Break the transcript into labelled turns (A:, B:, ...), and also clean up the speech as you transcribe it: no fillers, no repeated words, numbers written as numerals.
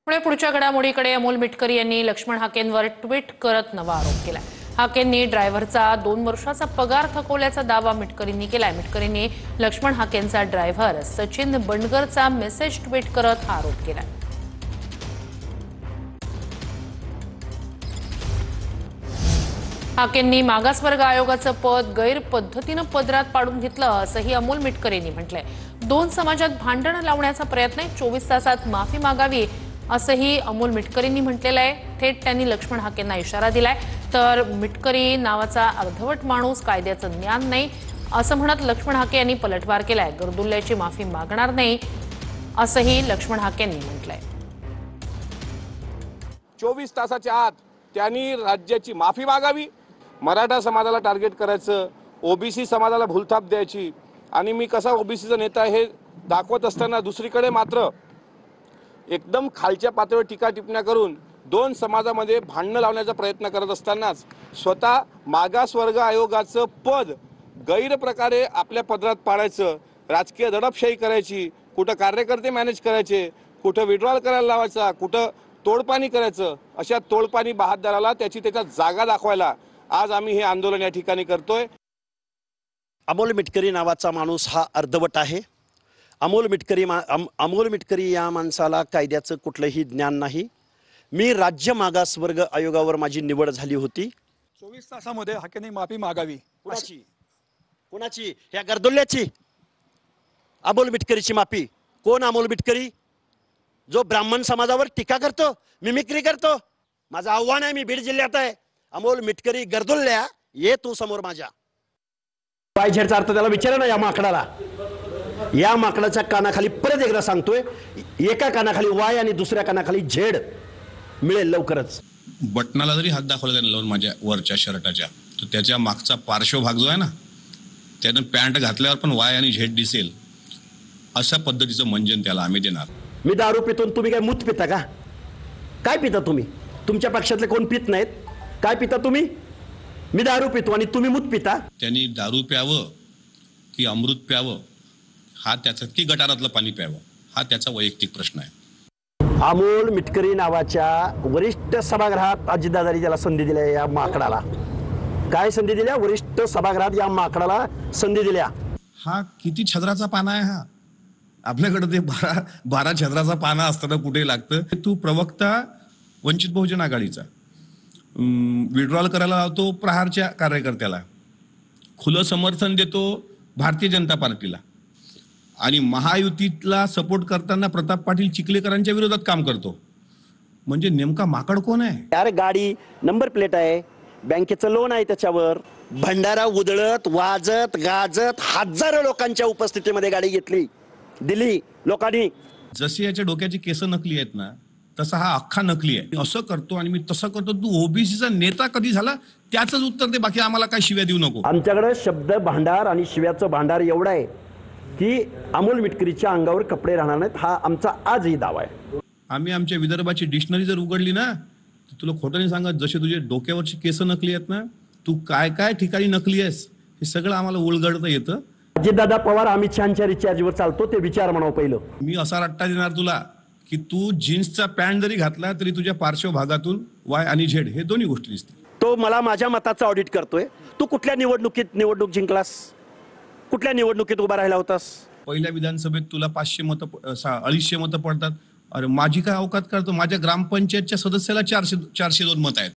A: पुढे पुढच्या घडामोडीकडे अमोल मिटकरी यांनी लक्ष्मण हाकेंवर ट्विट करत नवा आरोप केला। हाकेंनी ड्रायव्हरचा 2 वर्षाचा पगार थकवल्याचा दावा मिटकरींनी केलाय। मिटकरींनी लक्ष्मण हाकेंचा ड्रायव्हर सचिन बंडगरचा मेसेज ट्विट करत हा आरोप केलाय। हाकेंनी मागासवर्ग आयोगाचं पद गैरपद्धतीनं पदरात पाडून घेतलं असंही अमोल मिटकरींनी म्हटलंय। 2 समाजात भांडण लावण्याचा प्रयत्न आहे, 24 तासात माफी मागावी असंही अमोल मिटकरींनी म्हटलेलं आहे। थेट त्यांनी लक्ष्मण हाकेंना इशारा दिलाय। तर मिटकरी नावाचा अर्धवट माणूस, कायद्याचं ज्ञान नाही असं म्हणत लक्ष्मण हाके यांनी पलटवार केलाय। गर्दुल्ल्याची माफी मागणार नाही असंही लक्ष्मण हाकेंनी म्हटलंय।
B: 24 तासाच्या आत त्यांनी राज्याची माफी मागावी, मराठा समाजाला टार्गेट करायचं, ओबीसी समाजाला भूलथाप द्यायची आणि मी कसा ओबीसीचा नेता हे दाखवत असताना दुसरीकडे मात्र एकदम खालच्या पातळीवर टीका टिप्पण्या करून 2 समाजामध्ये भांडण लावण्याचा प्रयत्न करत असतानाच स्वतः मागासवर्ग आयोगाचं पद गैरप्रकारे आपल्या पदरात पाडायचं, राजकीय दडपशाही करायची, कुठं कार्यकर्ते मॅनेज करायचे, कुठं विड्रॉल करायला लावायचा, कुठं तोडपाणी करायचं, अशा तोडपाणी बहादराला त्याच्या जागा दाखवायला आज आम्ही हे आंदोलन या ठिकाणी करतोय।
C: अमोल मिटकरी नावाचा माणूस हा अर्धवट आहे। अमोल मिटकरी या माणसाला कायद्याचं कुठलंही ज्ञान नाही। मी राज्य मागासवर्ग आयोगावर माझी निवड झाली होती।
D: 24 तासामध्ये हाकेंनी माफी मागावी।
C: कोणाची? ह्या गर्दुल्ल्याची? अमोल मिटकरीची माफी? कोण अमोल मिटकरी? जो ब्राह्मण समाजावर टीका करतो, मिमिक्री करतो। माझं आव्हान आहे, मी बीड जिल्ह्यात आहे। अमोल मिटकरी गर्दुल्ल्या, ये तू समोर माझ्या। वाय झेडचा अर्थ त्याला विचारा ना या माकडाला। या माकडाच्या कानाखाली परत एकदा सांगतोय, एका कानाखाली वाय आणि दुसऱ्या कानाखाली झेड मिळेल लवकरच।
E: बटनाला जरी हात दाखवला त्याने लावून माझ्या वरच्या शर्टाच्या, तर त्याच्या मागचा पार्श्वभाग जो आहे ना, त्यानं पॅन्ट घातल्यावर पण वाय आणि झेड दिसेल, अशा पद्धतीचं मंजन त्याला आम्ही देणार।
C: मी दारू पितो, तुम्ही काय मूत पिता का? काय पिता तुम्ही? तुमच्या पक्षातले कोण पित नाहीत? काय पिता तुम्ही? मी दारू पितो आणि तुम्ही मूत पिता।
E: त्यांनी दारू प्यावं की अमृत प्यावं, हा त्याचा की गटारातलं पाणी प्यावं, हा त्याचा वैयक्तिक प्रश्न आहे।
C: अमोल मिटकरी नावाच्या वरिष्ठ सभागृहात अजितदादांनी त्याला संधी दिल्या। या माकडाला काय संधी दिल्या? वरिष्ठ सभागृहात या माकडाला संधी दिल्या।
E: हा किती छद्राचा पाना आहे हा? आपल्याकडे ते 12 छद्राचा पाना असताना कुठे लागतं? तू प्रवक्ता वंचित बहुजन आघाडीचा, विड्रॉल करायला लावतो प्रहारच्या कार्यकर्त्याला, खुलं समर्थन देतो भारतीय जनता पार्टीला आणि महायुतीला सपोर्ट करताना प्रताप पाटील चिखलेकरांच्या विरोधात काम करतो। म्हणजे नेमका माकड कोण आहे?
C: यार गाडी नंबर प्लेट आहे, बँकेचं लोन आहे त्याच्यावर, भंडारा उधळत वाजत गाजत हजारो लोकांच्या उपस्थितीमध्ये गाडी घेतली, दिली लोकांनी।
E: जशी याच्या डोक्याची केस नकली आहेत ना, तसा हा अख्खा नकली आहे। असं करतो आणि मी तसं करतो। तू ओबीसीचा नेता कधी झाला त्याच उत्तर दे, बाकी आम्हाला काय शिव्या देऊ नको।
C: आमच्याकडे शब्द भांडार आणि शिव्याचं भांडार एवढं आहे की अमोल मिटकरीच्या अंगावर कपडे राहणार नाहीत, हा आमचा आजही दावा आहे।
E: आम्ही आमच्या विदर्भाची डिक्शनरी जर उघडली ना, तर तुला खोटं नाही सांगत, जसे तुझे डोक्यावरची केस नकली आहेत ना, तू काय काय ठिकाणी नकली आहेस हे सगळं आम्हाला उलगडता येतं।
C: अजितदादा पवार अमित शहाच्या रिचार्जवर चालतो, ते विचार म्हणावं पहिलं।
E: मी असा रट्टा देणार तुला की तू जीन्सचा पॅन्ट जरी घातला तरी तुझ्या पार्श्वभागातून वाय आणि झेड हे दोन्ही गोष्टी दिसतील।
C: तो मला माझ्या मताचं ऑडिट करतोय। तू कुठल्या निवडणूक जिंकलास? कुठल्या निवडणुकीत उभा राहिला होतास?
E: पहिल्या विधानसभेत तुला 500 मतं 250 मतं पडतात। अरे माझी काय अवकात करतो? माझ्या ग्रामपंचायतच्या सदस्याला 402 मतं आहेत।